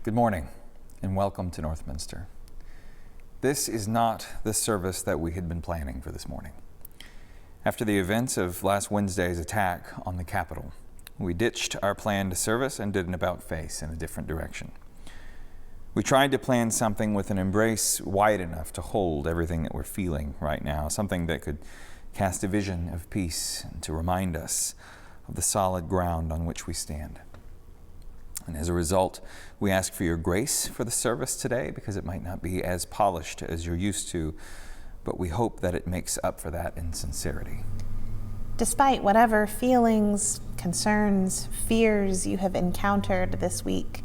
Good morning and welcome to Northminster. This is not the service that we had been planning for this morning. After the events of last Wednesday's attack on the Capitol, we ditched our planned service and did an about-face in a different direction. We tried to plan something with an embrace wide enough to hold everything that we're feeling right now, something that could cast a vision of peace and to remind us of the solid ground on which we stand. And as a result, we ask for your grace for the service today because it might not be as polished as you're used to, but we hope that it makes up for that in sincerity. Despite whatever feelings, concerns, fears you have encountered this week,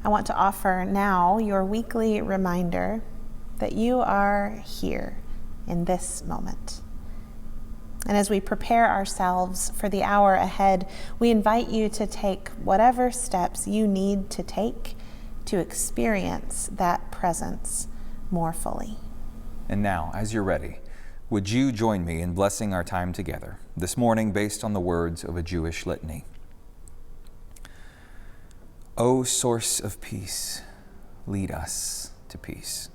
I want to offer now your weekly reminder that you are here in this moment. And as we prepare ourselves for the hour ahead, we invite you to take whatever steps you need to take to experience that presence more fully. And now, as you're ready, would you join me in blessing our time together, this morning based on the words of a Jewish litany? O source of peace, lead us to peace,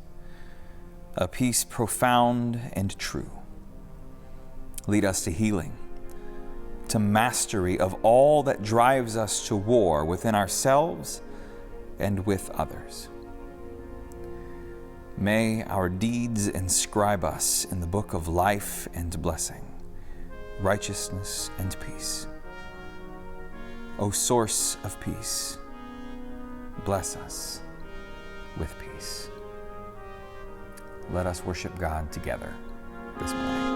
a peace profound and true. Lead us to healing, to mastery of all that drives us to war within ourselves and with others. May our deeds inscribe us in the book of life and blessing, righteousness and peace. O source of peace, bless us with peace. Let us worship God together this morning.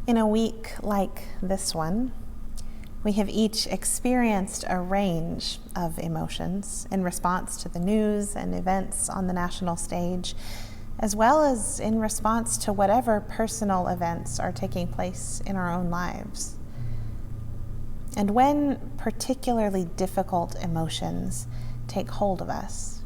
In a week like this one, we have each experienced a range of emotions in response to the news and events on the national stage, as well as in response to whatever personal events are taking place in our own lives. And when particularly difficult emotions take hold of us,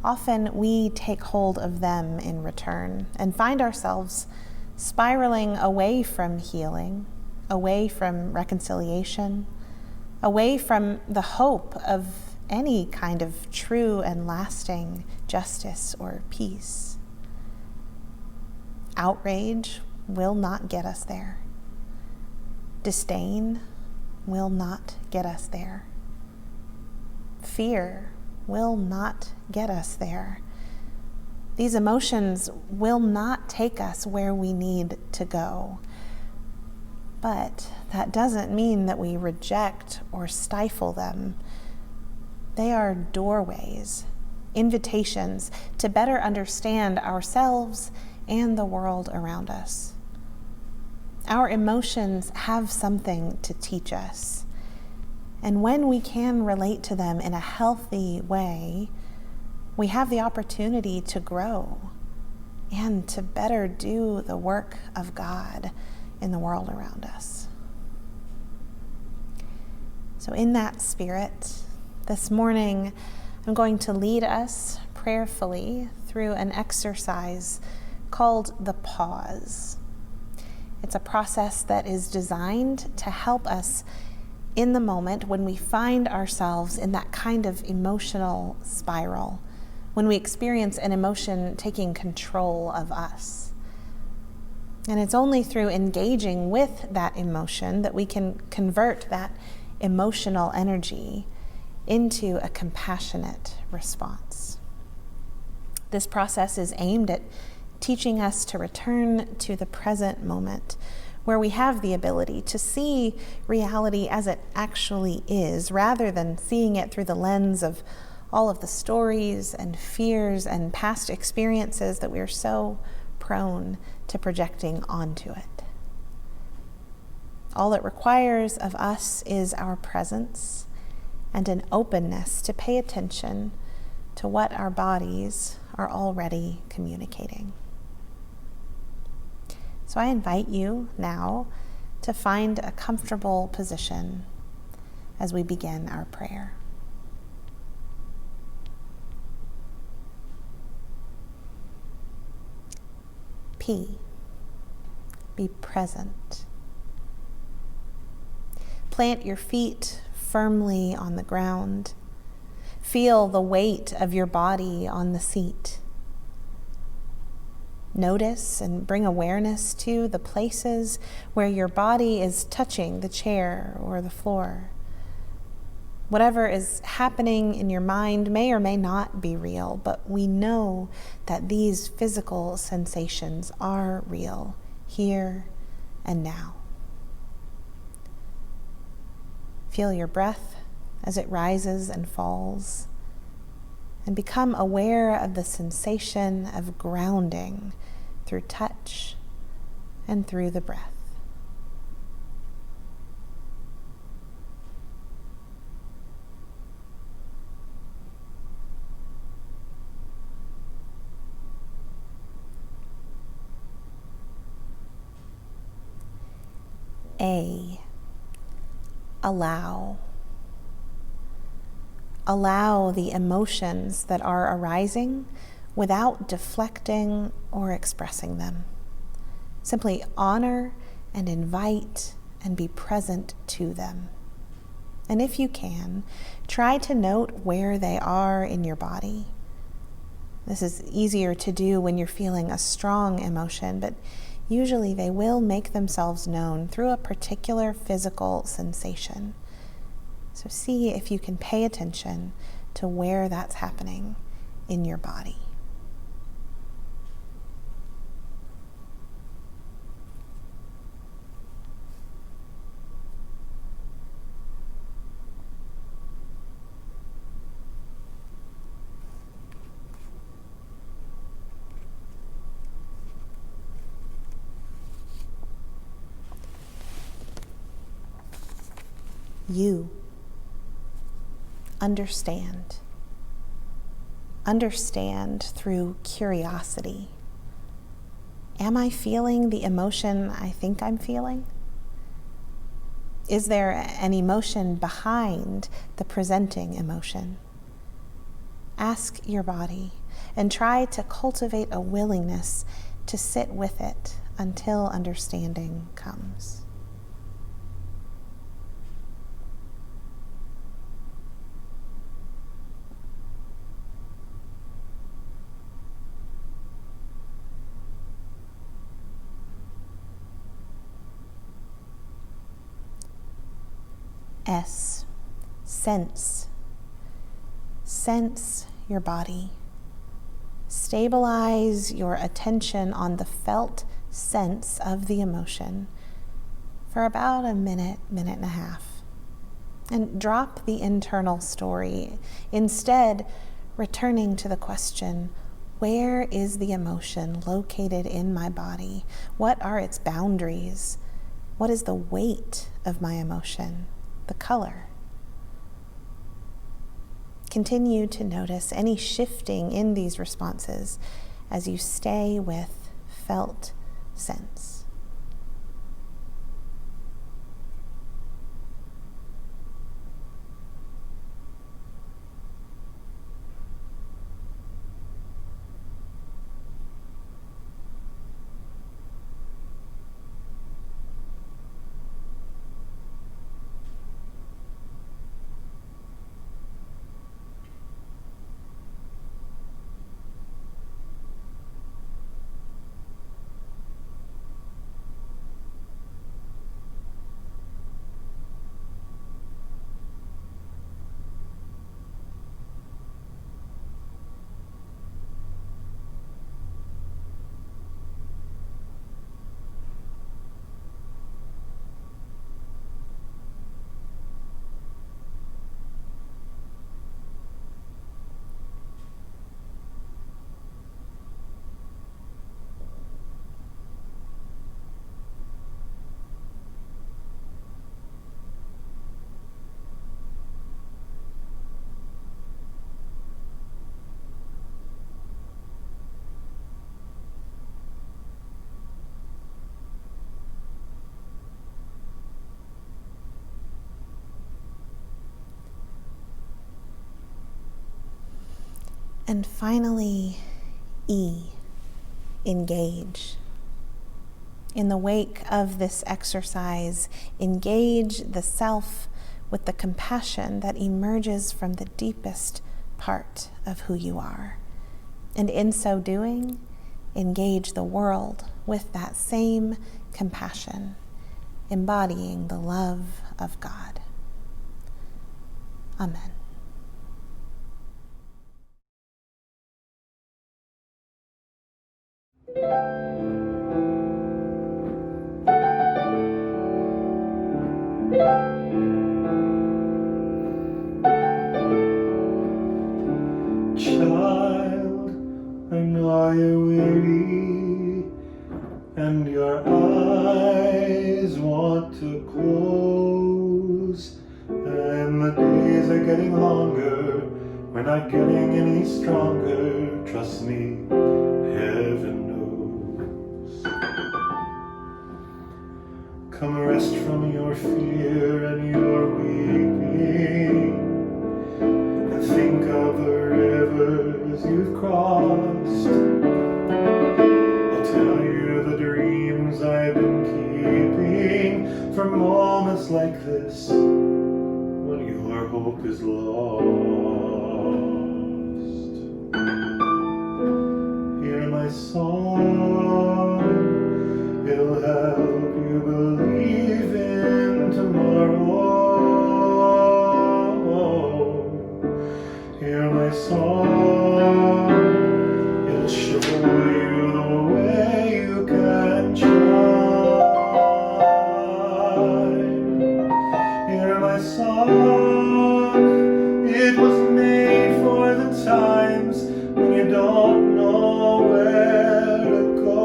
often we take hold of them in return and find ourselves spiraling away from healing, away from reconciliation, away from the hope of any kind of true and lasting justice or peace. Outrage will not get us there. Disdain will not get us there. Fear will not get us there. These emotions will not take us where we need to go. But that doesn't mean that we reject or stifle them. They are doorways, invitations to better understand ourselves and the world around us. Our emotions have something to teach us. And when we can relate to them in a healthy way, we have the opportunity to grow and to better do the work of God in the world around us. So in that spirit, this morning, I'm going to lead us prayerfully through an exercise called the pause. It's a process that is designed to help us in the moment when we find ourselves in that kind of emotional spiral, when we experience an emotion taking control of us. And it's only through engaging with that emotion that we can convert that emotional energy into a compassionate response. This process is aimed at teaching us to return to the present moment, where we have the ability to see reality as it actually is, rather than seeing it through the lens of all of the stories and fears and past experiences that we are so prone to projecting onto it. All it requires of us is our presence and an openness to pay attention to what our bodies are already communicating. So I invite you now to find a comfortable position as we begin our prayer. P. Be present. Plant your feet firmly on the ground. Feel the weight of your body on the seat. Notice and bring awareness to the places where your body is touching the chair or the floor. Whatever is happening in your mind may or may not be real, but we know that these physical sensations are real, here and now. Feel your breath as it rises and falls, and become aware of the sensation of grounding through touch and through the breath. A. Allow. Allow the emotions that are arising without deflecting or expressing them. Simply honor and invite and be present to them. And if you can, try to note where they are in your body. This is easier to do when you're feeling a strong emotion, but usually they will make themselves known through a particular physical sensation. So see if you can pay attention to where that's happening in your body. You understand. Understand through curiosity. Am I feeling the emotion I think I'm feeling? Is there an emotion behind the presenting emotion? Ask your body and try to cultivate a willingness to sit with it until understanding comes. S, sense. Sense your body. Stabilize your attention on the felt sense of the emotion for about a minute, minute and a half. And drop the internal story, instead returning to the question, where is the emotion located in my body? What are its boundaries? What is the weight of my emotion? The color. Continue to notice any shifting in these responses as you stay with felt sense. And finally, E, engage. In the wake of this exercise, engage the self with the compassion that emerges from the deepest part of who you are. And in so doing, engage the world with that same compassion, embodying the love of God. Amen. Child, I know you're weary and your eyes want to close, and the days are getting longer, we're not getting any stronger, trust me, heaven knows. Come rest from your fear and your weeping, and think of the rivers you've crossed. I'll tell you the dreams I've been keeping for moments like this, when your hope is lost. Hear my song, it'll help you believe in tomorrow. Hear my song, it'll show you the way you can shine. Hear my song, it was made for the times when you don't know where to go.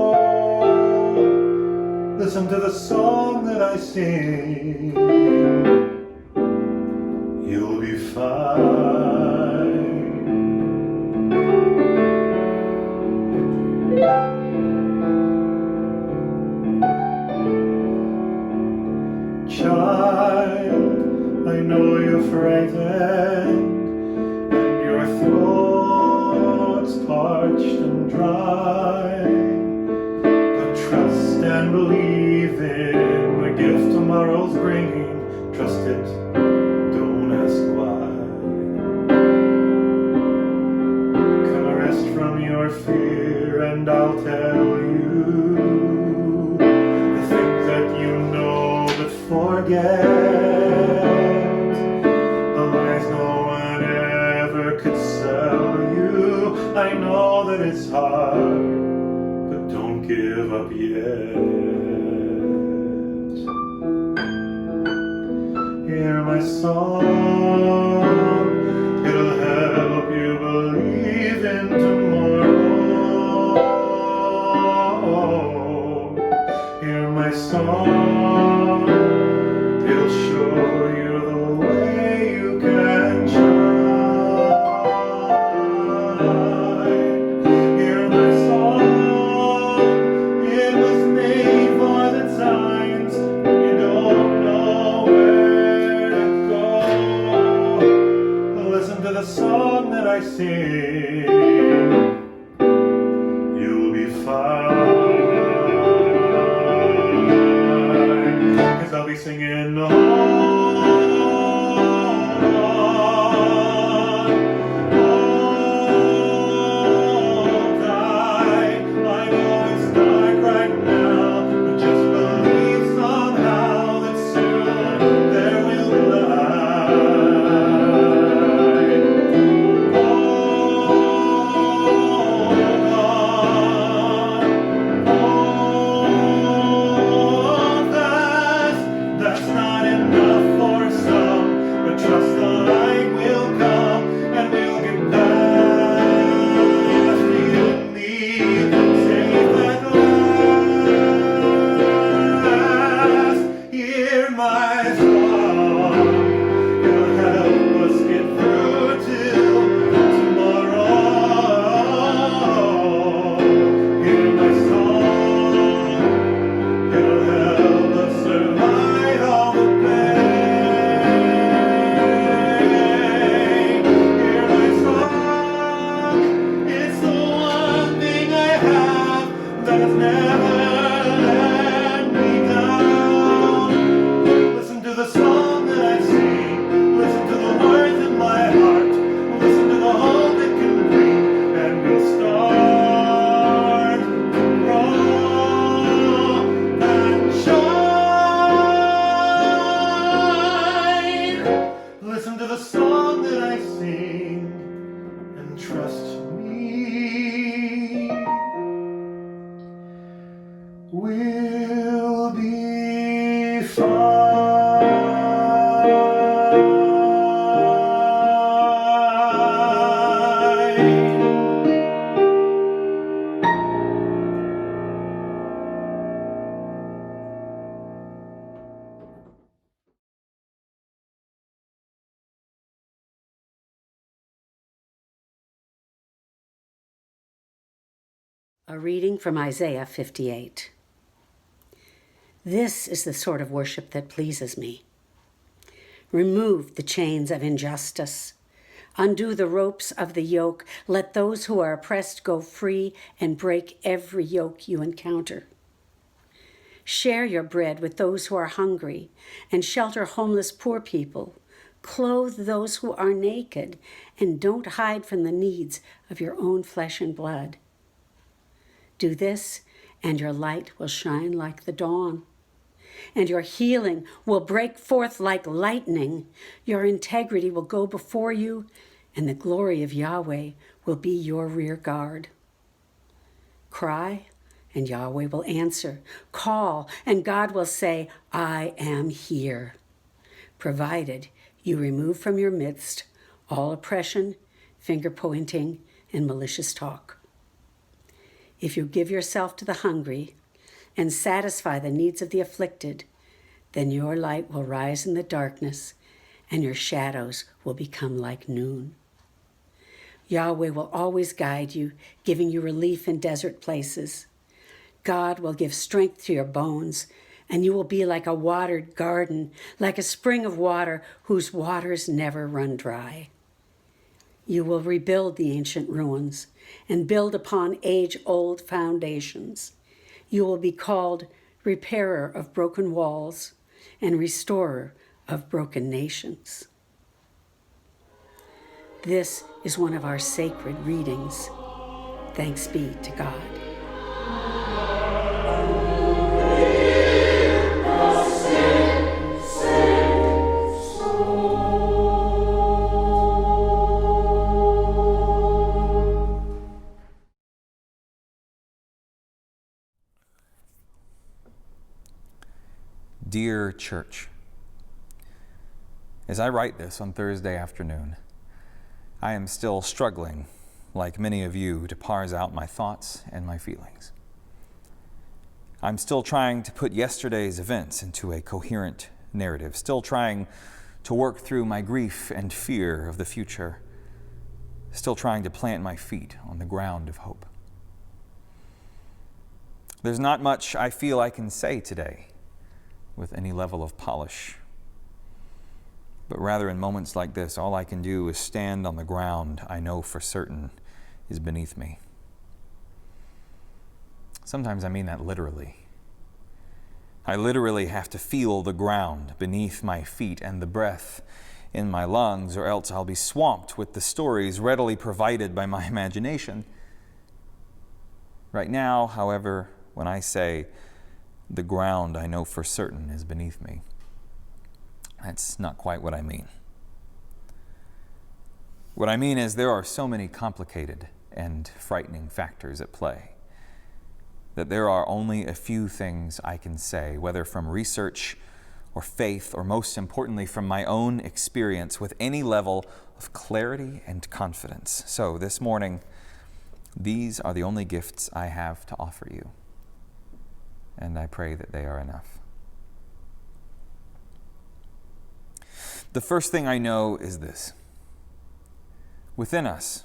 Listen to the song that I sing, you'll be fine. Child, and dry. But trust and believe in the gift tomorrow's bringing. Trust it, don't ask why. Come rest from your fear and I'll tell you the things that you know but forget. The lies no one ever could sell you. I know that it's hard, but don't give up yet. Hear my song, it'll help you believe in tomorrow. Hear my song, it'll show you the way you can shine. Hear my song, it was made for the times when you don't know where to go. Listen to the song that I sing, you'll be fine. 'Cause I'll be singing on, all night. I know it's dark right now, but just believe somehow that soon there will be light. That's not enough for some, but trust the light will come and we'll get past you and me, safe at last. Hear my song, it'll help us get through till tomorrow. Hear my song, it'll help us survive all the pain. Hear my song, it's the one thing I have that has never let me down. Listen to the song that I sing, listen to the words in my heart, listen to the hope that can bring, and we'll start to grow and shine. Listen to the song that I sing and trust me, we'll be A reading from Isaiah 58. This is the sort of worship that pleases me. Remove the chains of injustice. Undo the ropes of the yoke. Let those who are oppressed go free and break every yoke you encounter. Share your bread with those who are hungry and shelter homeless poor people. Clothe those who are naked and don't hide from the needs of your own flesh and blood. Do this, and your light will shine like the dawn, and your healing will break forth like lightning. Your integrity will go before you, and the glory of Yahweh will be your rear guard. Cry, and Yahweh will answer. Call, and God will say, I am here, provided you remove from your midst all oppression, finger-pointing, and malicious talk. If you give yourself to the hungry and satisfy the needs of the afflicted, then your light will rise in the darkness and your shadows will become like noon. Yahweh will always guide you, giving you relief in desert places. God will give strength to your bones, and you will be like a watered garden, like a spring of water whose waters never run dry. You will rebuild the ancient ruins and build upon age-old foundations. You will be called repairer of broken walls and restorer of broken nations. This is one of our sacred readings. Thanks be to God. Dear Church, as I write this on Thursday afternoon, I am still struggling, like many of you, to parse out my thoughts and my feelings. I'm still trying to put yesterday's events into a coherent narrative, still trying to work through my grief and fear of the future, still trying to plant my feet on the ground of hope. There's not much I feel I can say today with any level of polish. But rather, in moments like this, all I can do is stand on the ground I know for certain is beneath me. Sometimes I mean that literally. I literally have to feel the ground beneath my feet and the breath in my lungs, or else I'll be swamped with the stories readily provided by my imagination. Right now, however, when I say the ground I know for certain is beneath me, that's not quite what I mean. What I mean is there are so many complicated and frightening factors at play that there are only a few things I can say, whether from research or faith, or most importantly from my own experience, with any level of clarity and confidence. So this morning, these are the only gifts I have to offer you, and I pray that they are enough. The first thing I know is this. Within us,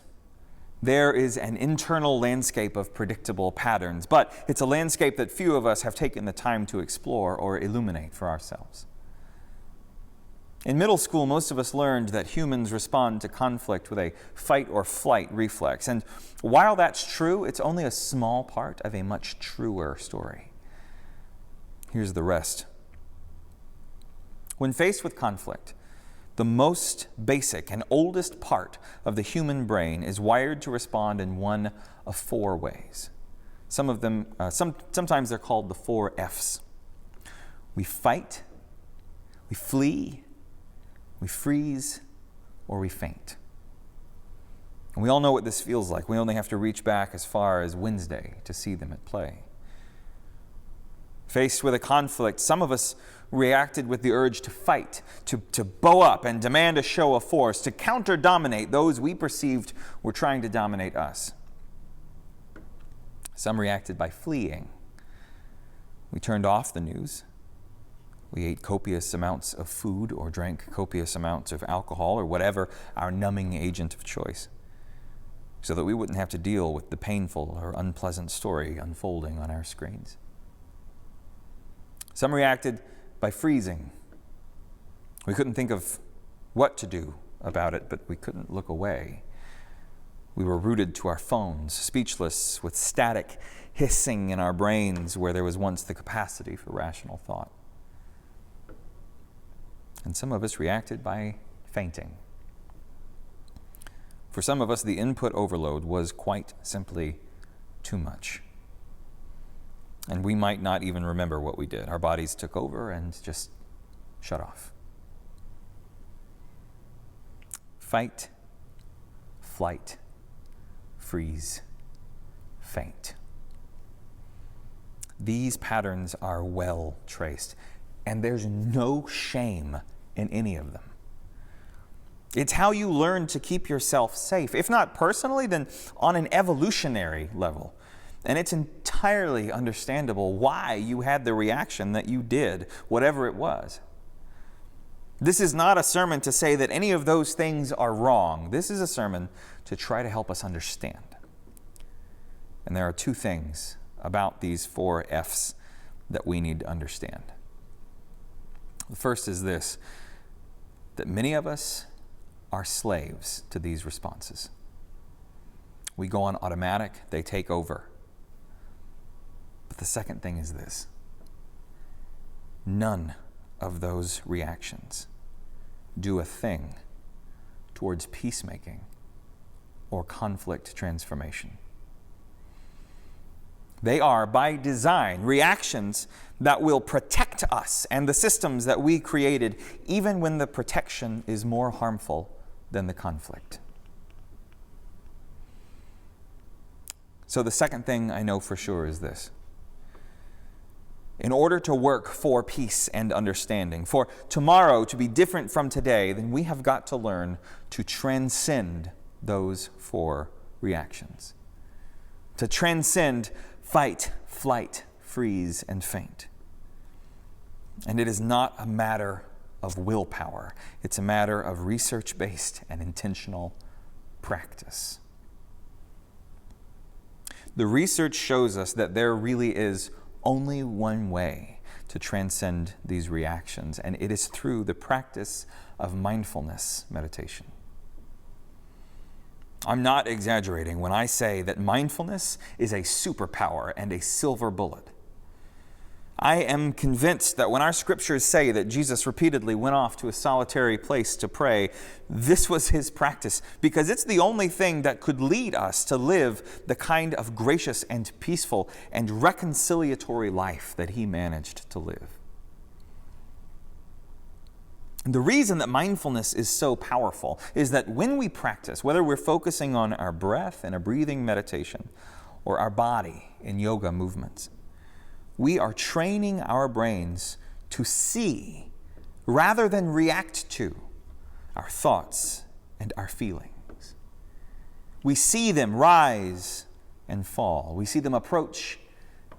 there is an internal landscape of predictable patterns, but it's a landscape that few of us have taken the time to explore or illuminate for ourselves. In middle school, most of us learned that humans respond to conflict with a fight or flight reflex. And while that's true, it's only a small part of a much truer story. Here's the rest. When faced with conflict, the most basic and oldest part of the human brain is wired to respond in one of four ways. Some of them, sometimes they're called the 4 F's. We fight, we flee, we freeze, or we faint. And we all know what this feels like. We only have to reach back as far as Wednesday to see them at play. Faced with a conflict, some of us reacted with the urge to fight, to bow up and demand a show of force, to counter-dominate those we perceived were trying to dominate us. Some reacted by fleeing. We turned off the news. We ate copious amounts of food or drank copious amounts of alcohol or whatever our numbing agent of choice, so that we wouldn't have to deal with the painful or unpleasant story unfolding on our screens. Some reacted by freezing. We couldn't think of what to do about it, but we couldn't look away. We were rooted to our phones, speechless, with static hissing in our brains where there was once the capacity for rational thought. And some of us reacted by fainting. For some of us, the input overload was quite simply too much. And we might not even remember what we did. Our bodies took over and just shut off. Fight, flight, freeze, faint. These patterns are well traced, and there's no shame in any of them. It's how you learn to keep yourself safe, if not personally, then on an evolutionary level. And it's entirely understandable why you had the reaction that you did, whatever it was. This is not a sermon to say that any of those things are wrong. This is a sermon to try to help us understand. And there are two things about these 4 F's that we need to understand. The first is this, that many of us are slaves to these responses. We go on automatic, they take over. But the second thing is this: none of those reactions do a thing towards peacemaking or conflict transformation. They are, by design, reactions that will protect us and the systems that we created, even when the protection is more harmful than the conflict. So the second thing I know for sure is this: in order to work for peace and understanding, for tomorrow to be different from today, then we have got to learn to transcend those four reactions. To transcend fight, flight, freeze, and faint. And it is not a matter of willpower. It's a matter of research-based and intentional practice. The research shows us that there really is only one way to transcend these reactions, and it is through the practice of mindfulness meditation. I'm not exaggerating when I say that mindfulness is a superpower and a silver bullet. I am convinced that when our scriptures say that Jesus repeatedly went off to a solitary place to pray, this was his practice, because it's the only thing that could lead us to live the kind of gracious and peaceful and reconciliatory life that he managed to live. And the reason that mindfulness is so powerful is that when we practice, whether we're focusing on our breath in a breathing meditation or our body in yoga movements, we are training our brains to see rather than react to our thoughts and our feelings. We see them rise and fall. We see them approach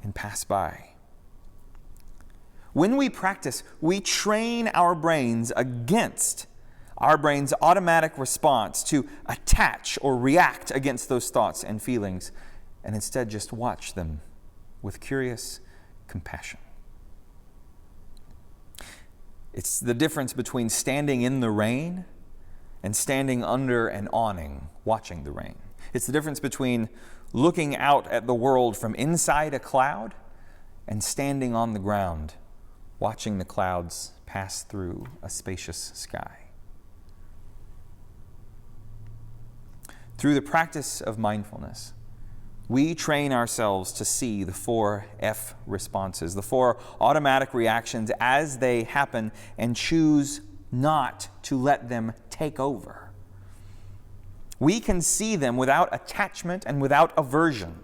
and pass by. When we practice, we train our brains against our brain's automatic response to attach or react against those thoughts and feelings, and instead just watch them with curious compassion. It's the difference between standing in the rain and standing under an awning watching the rain. It's the difference between looking out at the world from inside a cloud and standing on the ground watching the clouds pass through a spacious sky. Through the practice of mindfulness, we train ourselves to see the 4 F responses, the 4 automatic reactions as they happen, and choose not to let them take over. We can see them without attachment and without aversion.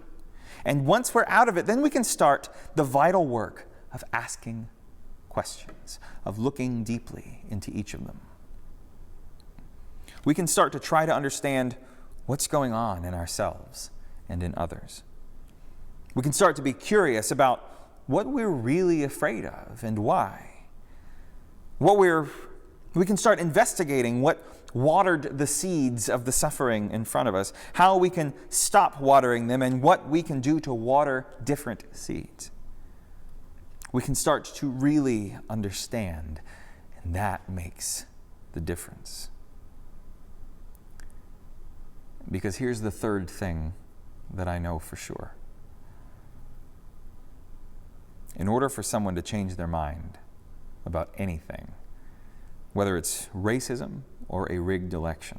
And once we're out of it, then we can start the vital work of asking questions, of looking deeply into each of them. We can start to try to understand what's going on in ourselves and in others. We can start to be curious about what we're really afraid of and why. We can start investigating what watered the seeds of the suffering in front of us, how we can stop watering them, and what we can do to water different seeds. We can start to really understand, and that makes the difference. Because here's the third thing that I know for sure. In order for someone to change their mind about anything, whether it's racism or a rigged election,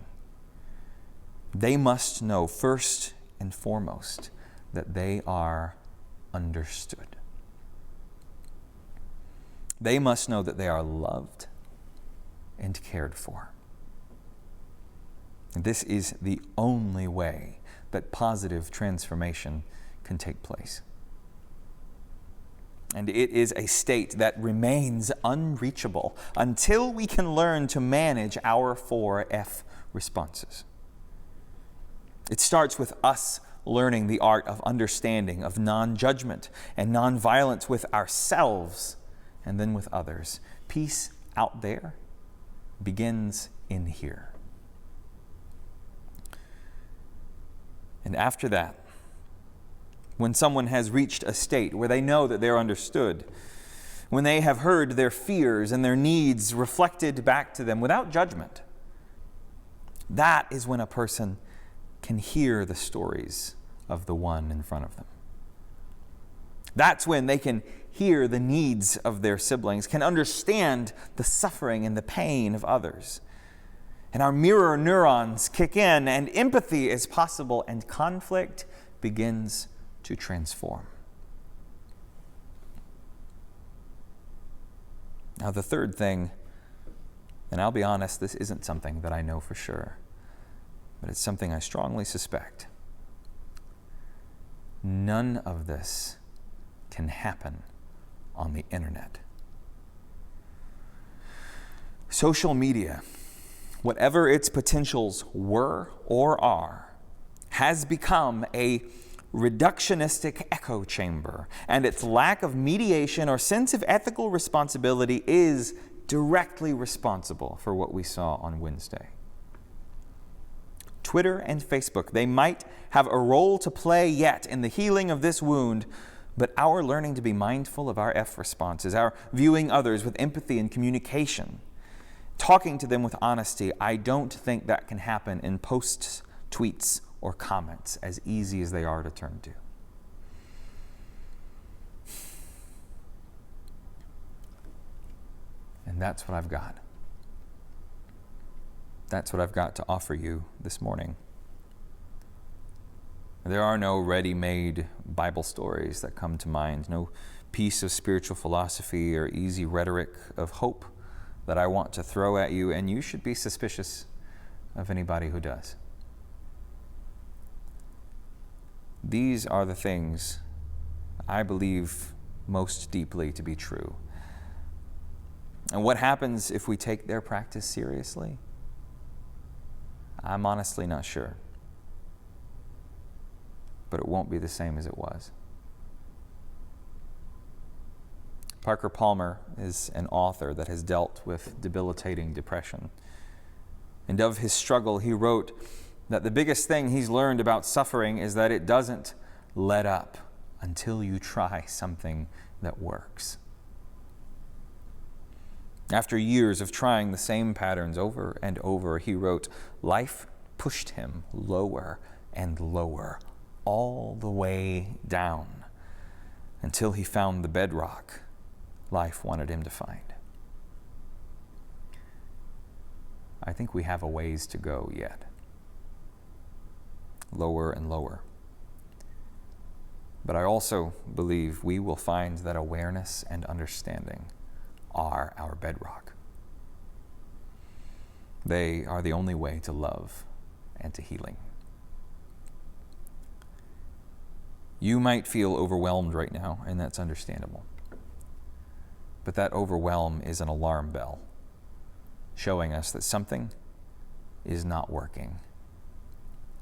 they must know first and foremost that they are understood. They must know that they are loved and cared for. And this is the only way that positive transformation can take place. And it is a state that remains unreachable until we can learn to manage our 4 F responses. It starts with us learning the art of understanding, of non-judgment and non-violence with ourselves and then with others. Peace out there begins in here. And after that, when someone has reached a state where they know that they're understood, when they have heard their fears and their needs reflected back to them without judgment, that is when a person can hear the stories of the one in front of them. That's when they can hear the needs of their siblings, can understand the suffering and the pain of others. And our mirror neurons kick in, and empathy is possible, and conflict begins to transform. Now, the third thing, and I'll be honest, this isn't something that I know for sure, but it's something I strongly suspect. None of this can happen on the internet. Social media, whatever its potentials were or are, has become a reductionistic echo chamber, and its lack of mediation or sense of ethical responsibility is directly responsible for what we saw on Wednesday. Twitter and Facebook, they might have a role to play yet in the healing of this wound, but our learning to be mindful of our F responses, our viewing others with empathy and communication, talking to them with honesty, I don't think that can happen in posts, tweets, or comments, as easy as they are to turn to. And that's what I've got. That's what I've got to offer you this morning. There are no ready-made Bible stories that come to mind, no piece of spiritual philosophy or easy rhetoric of hope that I want to throw at you, and you should be suspicious of anybody who does. These are the things I believe most deeply to be true. And what happens if we take their practice seriously? I'm honestly not sure. But it won't be the same as it was. Parker Palmer is an author that has dealt with debilitating depression. And of his struggle, he wrote that the biggest thing he's learned about suffering is that it doesn't let up until you try something that works. After years of trying the same patterns over and over, he wrote, life pushed him lower and lower, all the way down, until he found the bedrock life wanted him to find. I think we have a ways to go yet. Lower and lower. But I also believe we will find that awareness and understanding are our bedrock. They are the only way to love and to healing. You might feel overwhelmed right now, and that's understandable. But that overwhelm is an alarm bell showing us that something is not working,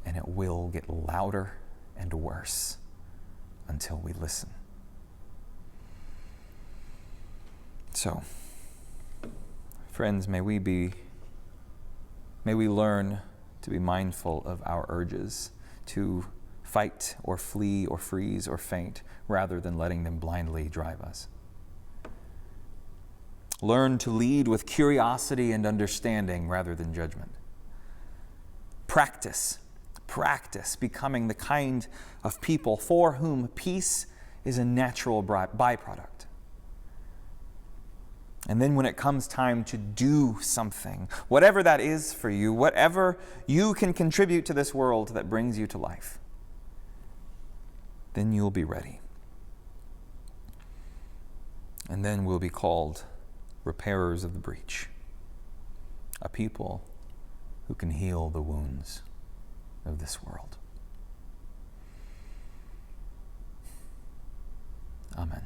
and it will get louder and worse until we listen. So, friends, may we learn to be mindful of our urges to fight or flee or freeze or faint, rather than letting them blindly drive us. Learn to lead with curiosity and understanding rather than judgment. Practice becoming the kind of people for whom peace is a natural byproduct. And then when it comes time to do something, whatever that is for you, whatever you can contribute to this world that brings you to life, then you'll be ready. And then we'll be called repairers of the breach, a people who can heal the wounds of this world. Amen.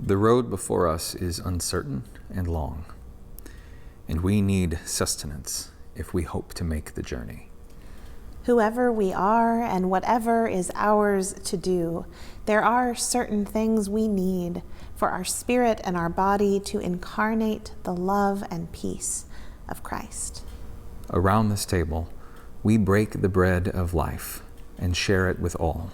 The road before us is uncertain and long, and we need sustenance if we hope to make the journey. Whoever we are and whatever is ours to do, there are certain things we need for our spirit and our body to incarnate the love and peace of Christ. Around this table, we break the bread of life and share it with all.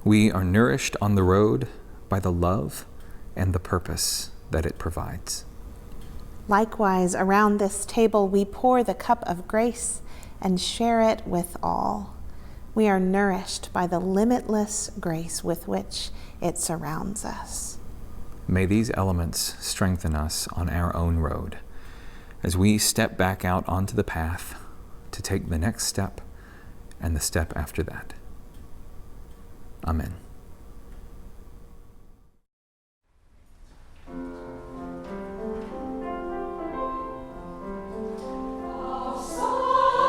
We are nourished on the road by the love and the purpose that it provides. Likewise, around this table, we pour the cup of grace and share it with all. We are nourished by the limitless grace with which it surrounds us. May these elements strengthen us on our own road as we step back out onto the path to take the next step and the step after that. Amen. Such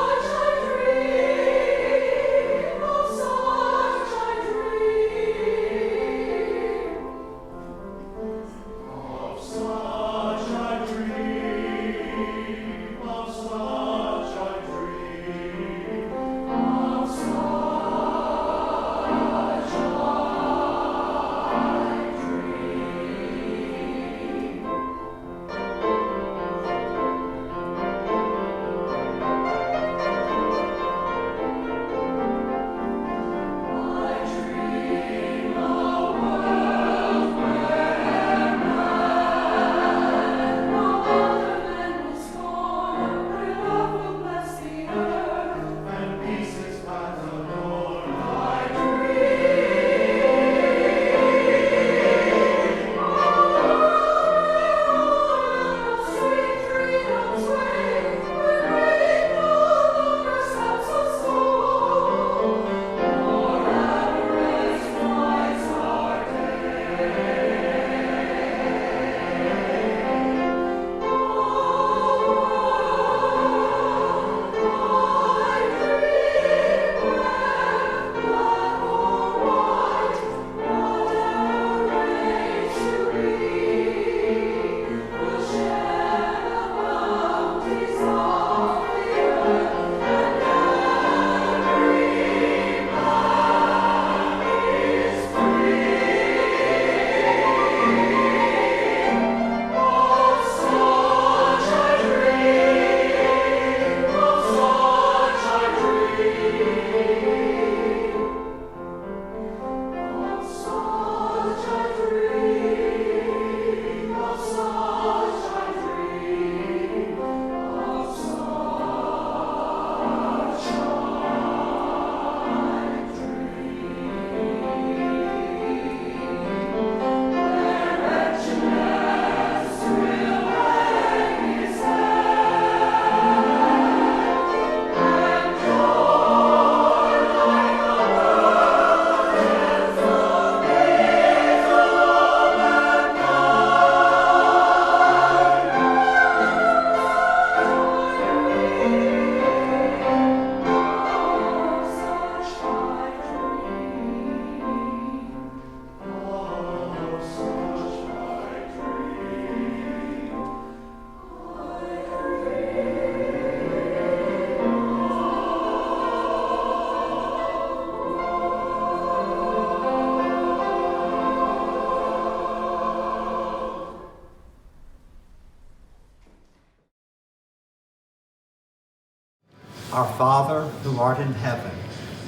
Our Father, who art in heaven,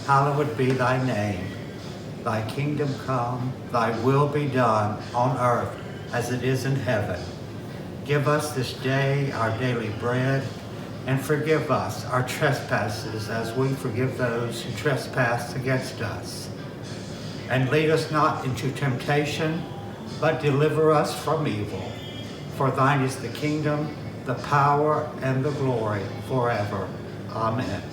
hallowed be thy name. Thy kingdom come, thy will be done on earth as it is in heaven. Give us this day our daily bread, and forgive us our trespasses as we forgive those who trespass against us. And lead us not into temptation, but deliver us from evil. For thine is the kingdom, the power, and the glory forever. Amen.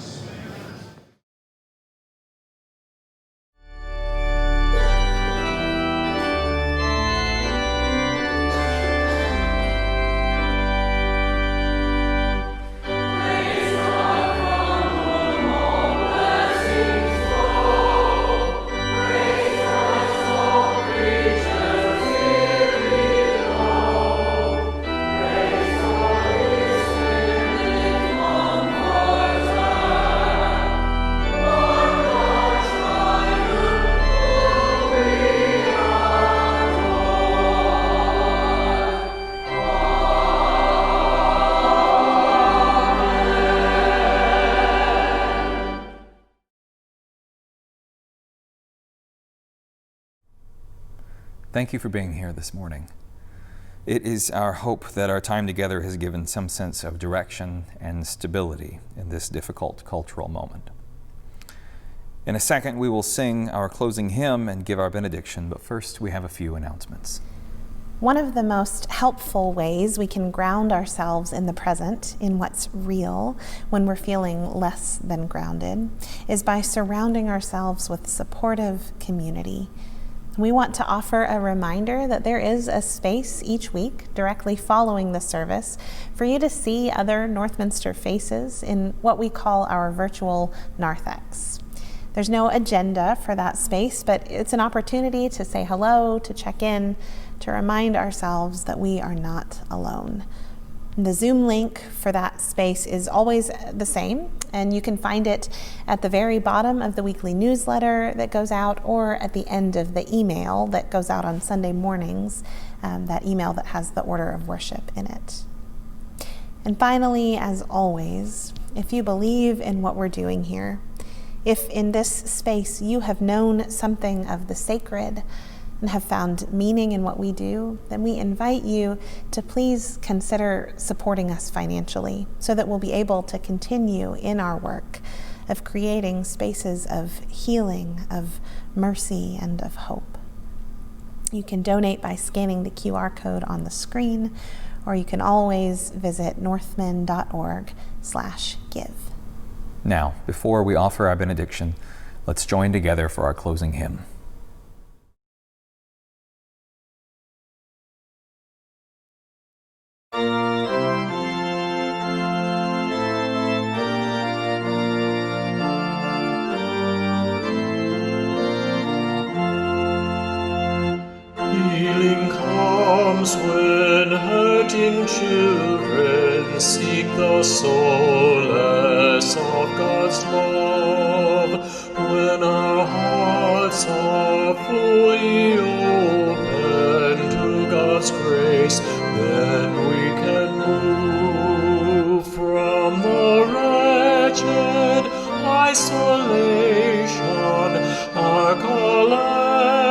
Thank you for being here this morning. It is our hope that our time together has given some sense of direction and stability in this difficult cultural moment. In a second, we will sing our closing hymn and give our benediction, but first we have a few announcements. One of the most helpful ways we can ground ourselves in the present, in what's real, when we're feeling less than grounded, is by surrounding ourselves with supportive community. We want to offer a reminder that there is a space each week directly following the service for you to see other Northminster faces in what we call our virtual narthex. There's no agenda for that space, but it's an opportunity to say hello, to check in, to remind ourselves that we are not alone. The Zoom link for that space is always the same, and you can find it at the very bottom of the weekly newsletter that goes out or at the end of the email that goes out on Sunday mornings, that email that has the order of worship in it. And finally, as always, if you believe in what we're doing here, if in this space you have known something of the sacred and have found meaning in what we do, then we invite you to please consider supporting us financially so that we'll be able to continue in our work of creating spaces of healing, of mercy, and of hope. You can donate by scanning the QR code on the screen, or you can always visit northmin.org/give. Now, before we offer our benediction, let's join together for our closing hymn. Healing comes when hurting children seek the solace of God's love. When our hearts are fully open to God's grace, then we can move from the wretched isolation our calamities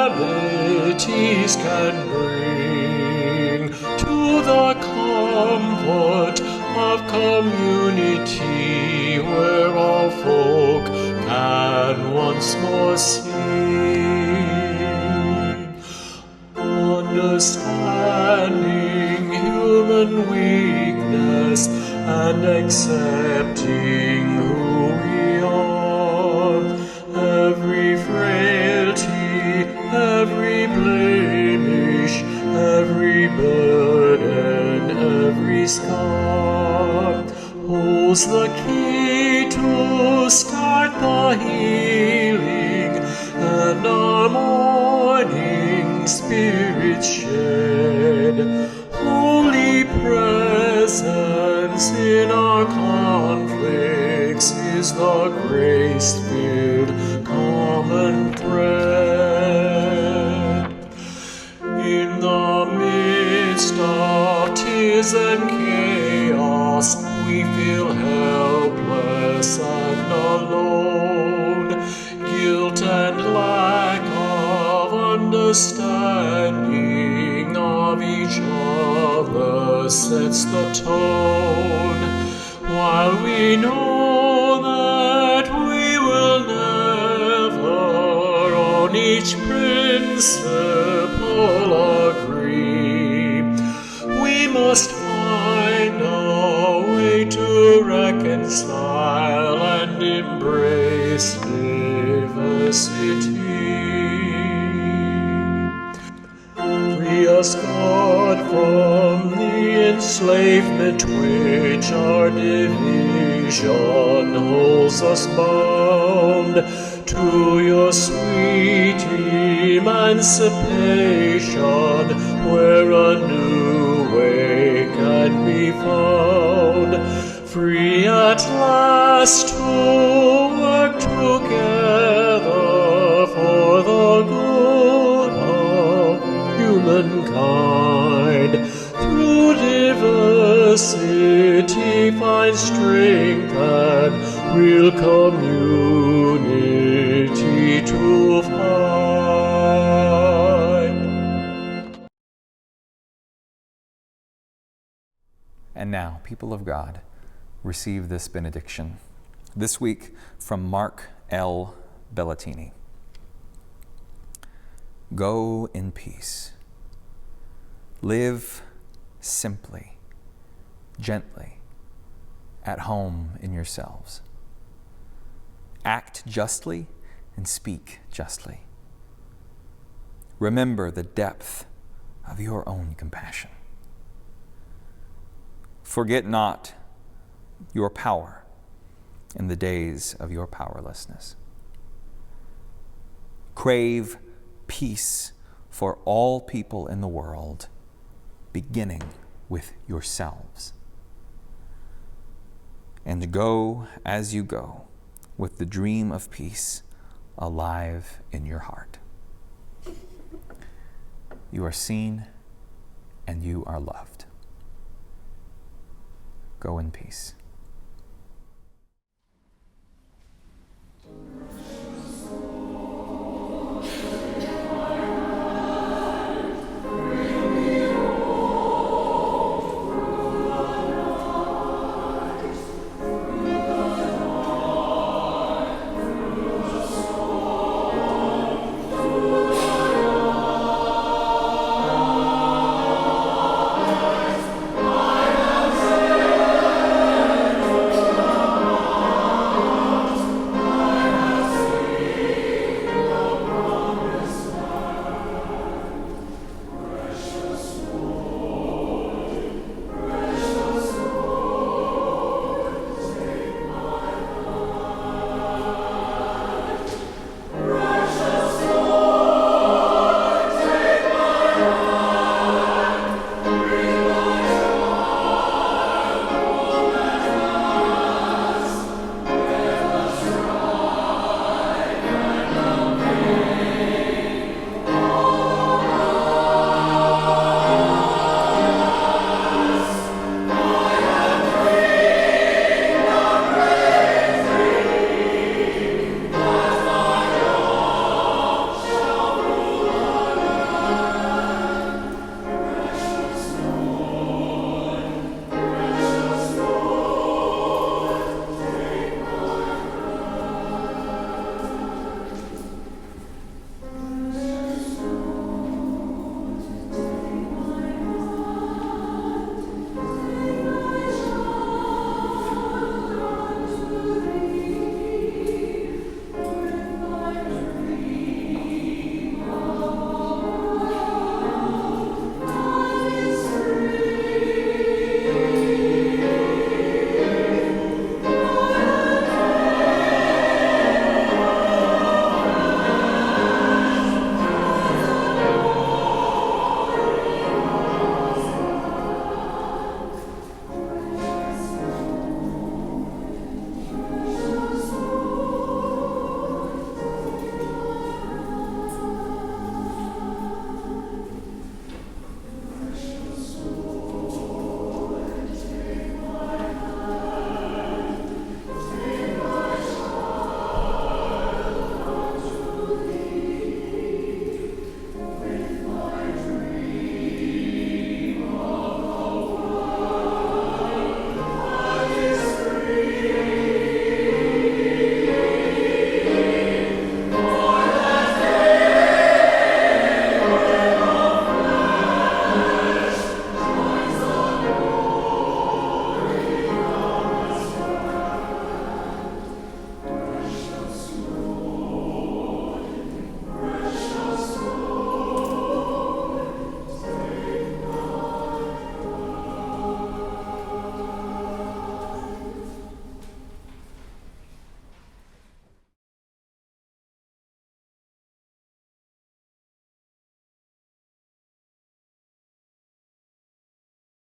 can bring to the comfort of community where all folk can once more sing. Understanding human weakness and accepting who we are, every frailty, every blemish, every burden, every scar, holds the key to start the healing and our morning spirit shed. Holy presence in our conflicts is the grace-filled common thread. In the midst of tears and chaos, we feel helpless and alone. Guilt and lack of understanding of each other sets the tone, while we know that we will never on each principle agree. We must find a way to reconcile and embrace diversity. Free us, God, from the enslavement which our division holds us bound. To your sweet emancipation, where a new way can be found. Free at last to work together for the good of humankind. Through diversity find strength and real community to find. And now, people of God, receive this benediction. This week from Mark L. Bellatini. Go in peace. Live simply, gently, at home in yourselves. Act justly and speak justly. Remember the depth of your own compassion. Forget not your power in the days of your powerlessness. Crave peace for all people in the world, beginning with yourselves. And go as you go, with the dream of peace alive in your heart. You are seen and you are loved. Go in peace.